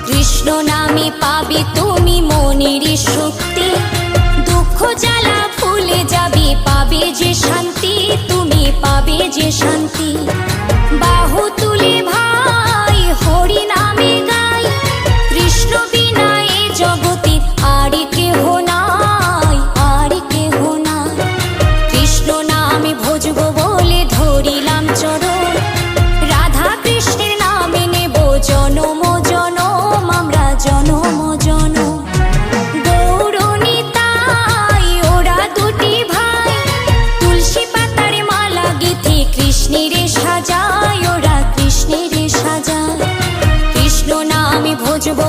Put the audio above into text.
কৃষ্ণ নামে পাবে তুমি মনের শক্তি, দুঃখ জ্বালা ভুলে যাবে, পাবে যে শান্তি, তুমি পাবে যে শান্তি। বাহু তুলে ভাই হরি নামে গাই, কৃষ্ণ বিনা এ জগতে আর কেহ নাই, আর কেহ নাই। কৃষ্ণ নামে ভজব বলে ধরিলাম চরণ, রাধা কৃষ্ণের নামে নেব জনম জনম, আমরা জনম জনম। গৌর নিতাই ওরা দুটি ভাই, তুলসী পাতার মালা গেঁথে কৃষ্ণের সাজায়, ওরা কৃষ্ণের সাজায়। কৃষ্ণ নামে ভজব